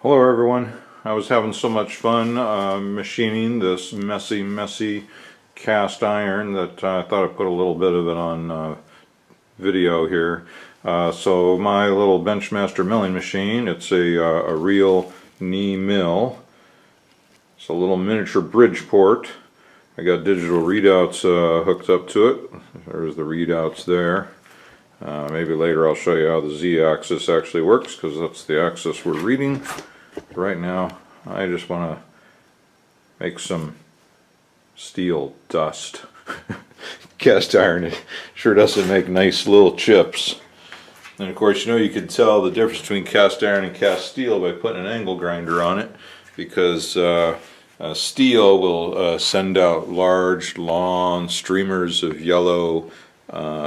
Hello everyone. I was having so much fun machining this messy cast iron that I thought I'd put a little bit of it on video here. So my little Benchmaster milling machine, it's a real knee mill. It's a little miniature Bridgeport. I got digital readouts hooked up to it. There's the readouts there. Maybe later I'll show you how the Z-axis actually works, because that's the axis we're reading. Right now I just want to make some steel dust. Cast iron, it sure doesn't make nice little chips. And of course, you can tell the difference between cast iron and cast steel by putting an angle grinder on it, because steel will send out large, long streamers of yellow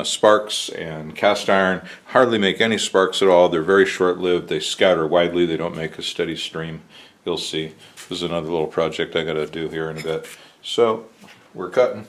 sparks, and cast iron hardly make any sparks at all. They're very short-lived. They scatter widely. They don't make a steady stream. You'll see. This is another little project I gotta do here in a bit. So we're cutting.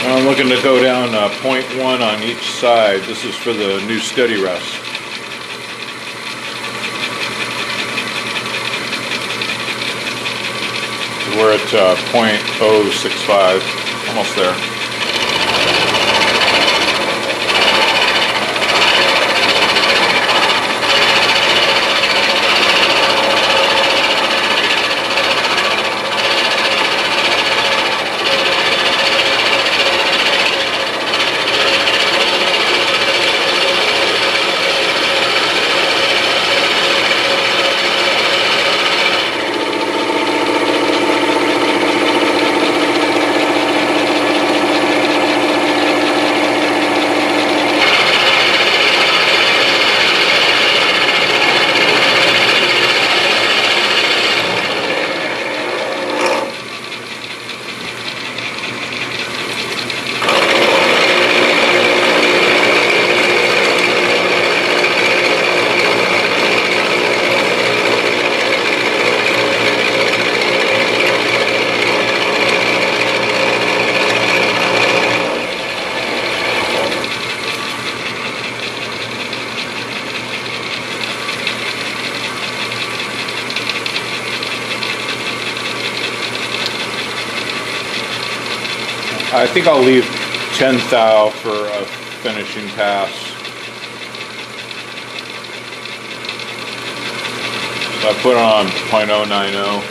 I'm looking to go down 0.1 on each side. This is for the new steady rest. We're at 0.065, almost there. I think I'll leave 10 thou for a finishing pass. So I put it on 0.090.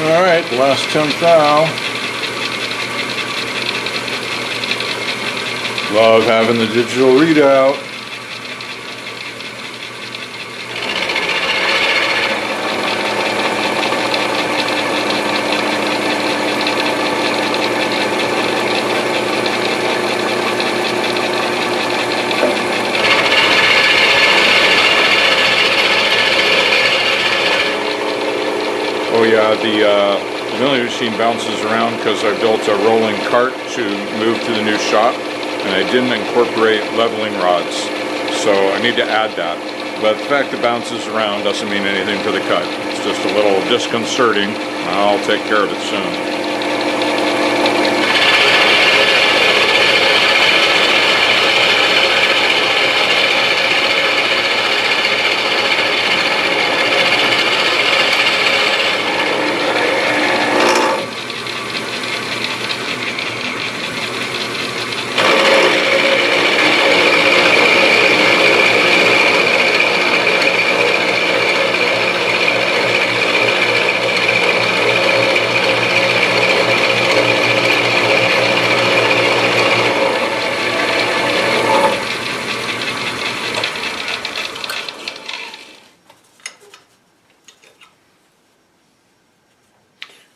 Alright, the last 10 thou. Love having the digital readout. Oh yeah, the milling machine bounces around because I built a rolling cart to move to the new shop, and I didn't incorporate leveling rods, so I need to add that. But the fact it bounces around doesn't mean anything for the cut. It's just a little disconcerting. I'll take care of it soon.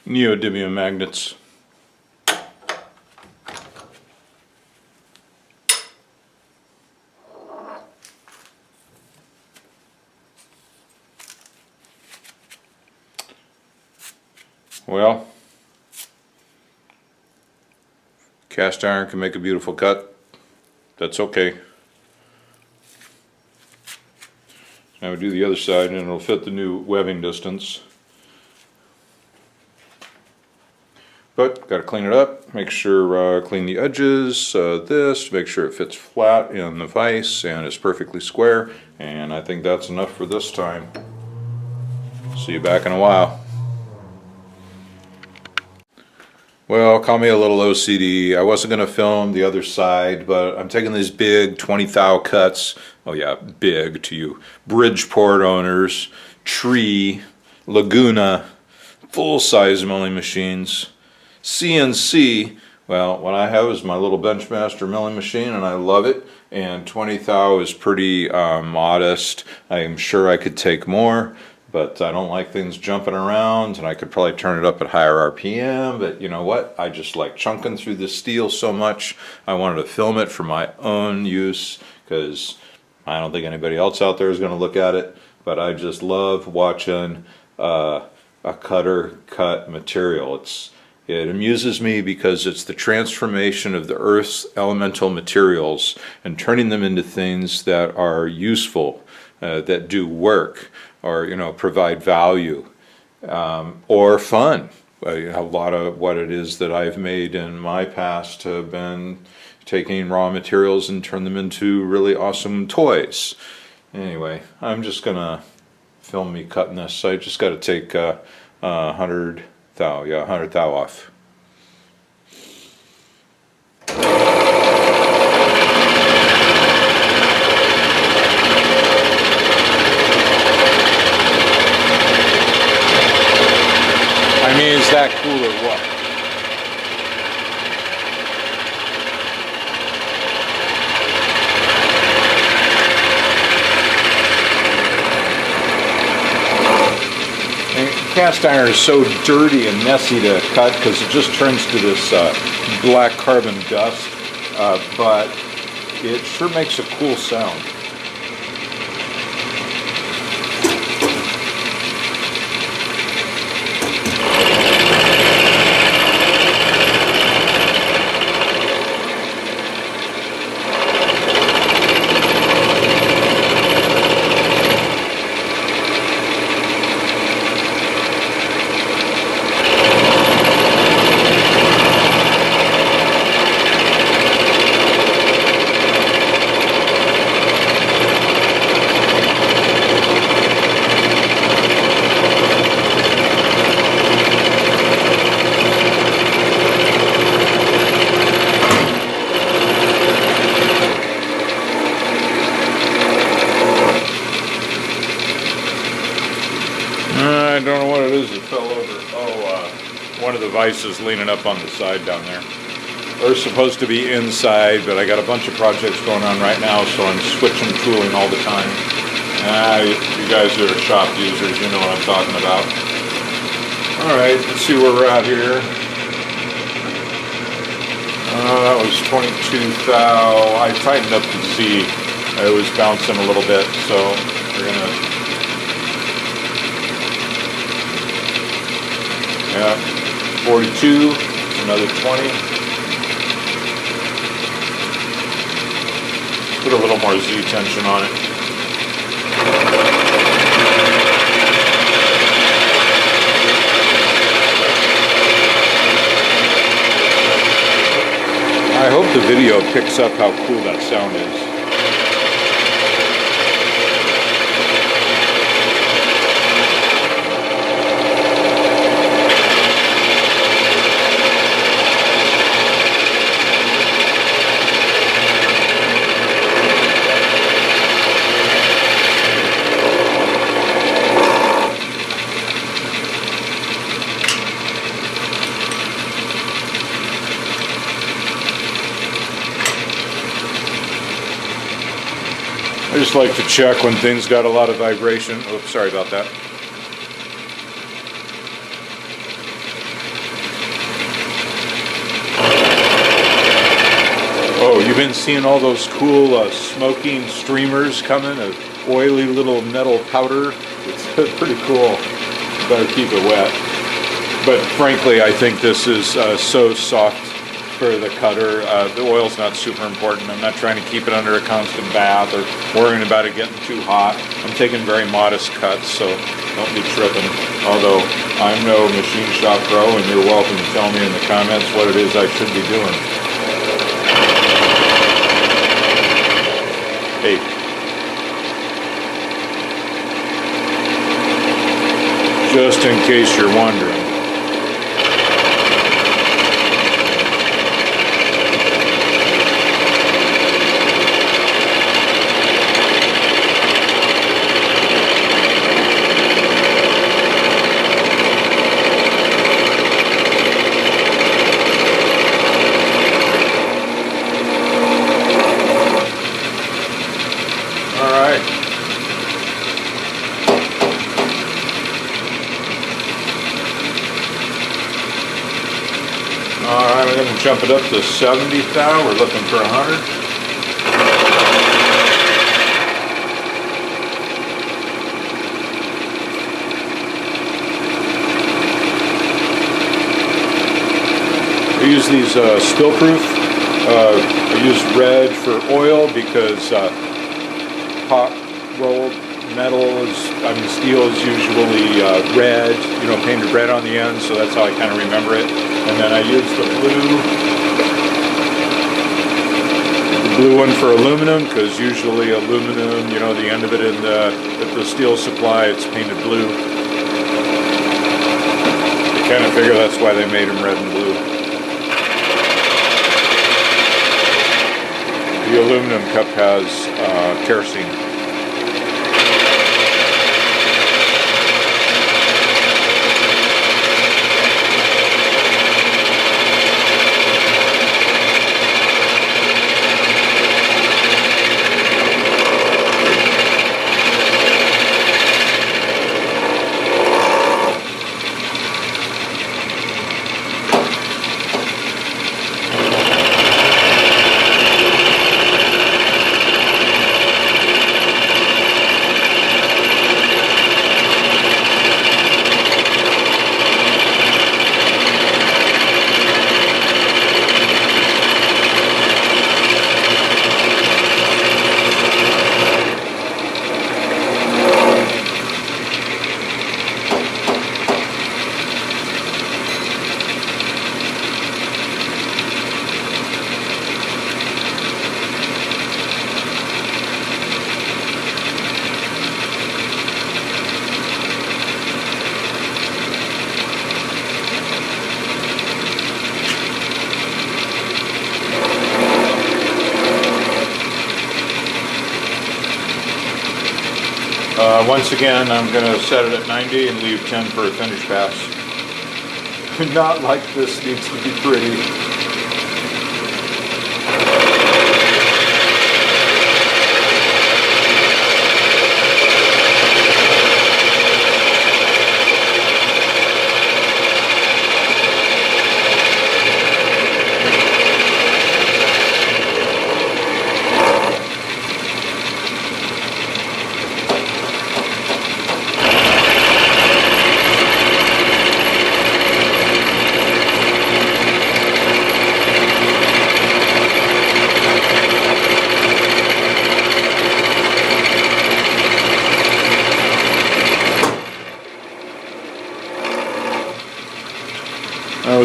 Neodymium magnets. Well, cast iron can make a beautiful cut. That's okay. Now we do the other side and it'll fit the new webbing distance. But got to clean it up, make sure clean the edges, this, make sure it fits flat in the vise and is perfectly square, and I think that's enough for this time. See you back in a while. Well, call me a little OCD. I wasn't going to film the other side, but I'm taking these big 20 thou cuts, oh yeah, big to you Bridgeport owners, Tree, Laguna, full-size milling machines. CNC, well, what I have is my little Benchmaster milling machine and I love it, and 20 thou is pretty modest. I'm sure I could take more, but I don't like things jumping around, and I could probably turn it up at higher RPM, but you know what? I just like chunking through the steel so much. I wanted to film it for my own use because I don't think anybody else out there is going to look at it, but I just love watching a cutter cut material. It amuses me because it's the transformation of the Earth's elemental materials and turning them into things that are useful, that do work, or provide value, or fun. A lot of what it is that I've made in my past have been taking raw materials and turn them into really awesome toys. Anyway, I'm just gonna film me cutting this. I just got to take 100 thou, yeah, 100 thou off. I mean, is that cool or what? Cast iron is so dirty and messy to cut because it just turns to this black carbon dust, but it sure makes a cool sound. I don't know what it is that fell over. Oh, one of the vices leaning up on the side down there. They're supposed to be inside, but I got a bunch of projects going on right now, so I'm switching tooling all the time. You guys that are shop users, you know what I'm talking about. Alright, let's see where we're at here. That was 22 thou. I tightened up the Z. It was bouncing a little bit, so we're gonna... Yeah, 42, another 20. Put a little more Z tension on it. I hope the video picks up how cool that sound is. I just like to check when things got a lot of vibration. Oops, sorry about that. Oh, you've been seeing all those cool smoking streamers coming, an oily little metal powder. It's pretty cool. Better keep it wet. But frankly, I think this is so soft for the cutter. The oil's not super important. I'm not trying to keep it under a constant bath or worrying about it getting too hot. I'm taking very modest cuts, so don't be tripping. Although I'm no machine shop pro, and you're welcome to tell me in the comments what it is I should be doing. Hey. Just in case you're wondering. Alright, we're going to jump it up to 70 thou. We're looking for 100. I use these spill-proof. I use red for oil because hot rolled metal is, steel is usually red, painted red on the end, so that's how I kind of remember it. And then I use the blue one for aluminum, because usually aluminum, the end of it in the steel supply, it's painted blue. I kind of figure that's why they made them red and blue. The aluminum cup has kerosene. Once again, I'm going to set it at 90 and leave 10 for a finish pass. Not like this needs to be pretty.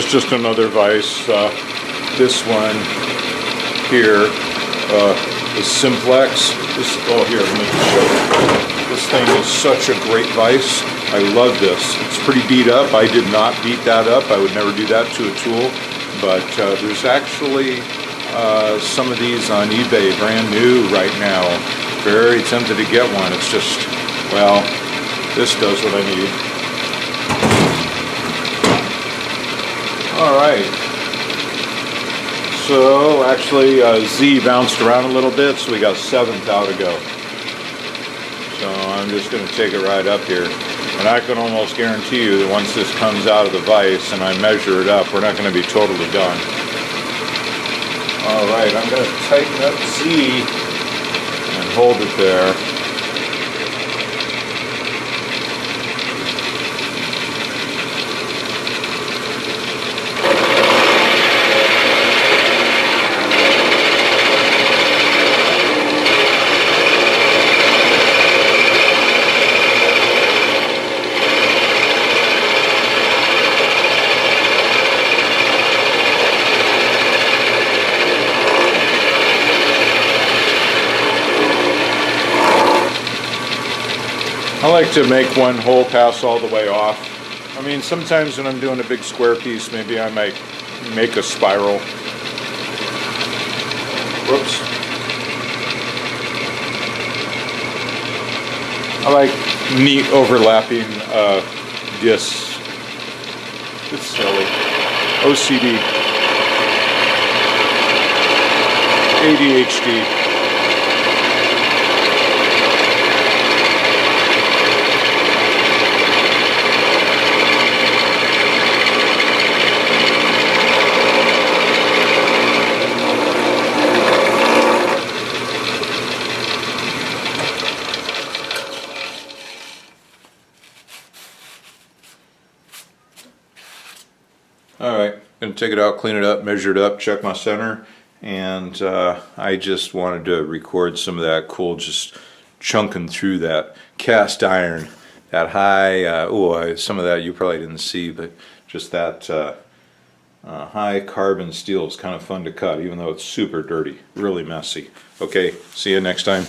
it's just another vise. This one here is Simplex. Oh, here, let me show you. This thing is such a great vise. I love this. It's pretty beat up. I did not beat that up. I would never do that to a tool. But there's actually some of these on eBay, brand new right now. Very tempted to get one. It's just, well, this does what I need. All right. So actually Z bounced around a little bit, so we got 7th out to go. So I'm just going to take it right up here. And I can almost guarantee you that once this comes out of the vise and I measure it up, we're not going to be totally done. All right, I'm going to tighten up Z and hold it there. I like to make one hole pass all the way off. I mean, sometimes when I'm doing a big square piece, maybe I might make a spiral. Whoops. I like neat overlapping discs. It's silly. OCD. ADHD. Alright, going to take it out, clean it up, measure it up, check my center, and I just wanted to record some of that cool, just chunking through that cast iron, that high, some of that you probably didn't see, but just that high carbon steel is kind of fun to cut, even though it's super dirty, really messy. Okay, see you next time.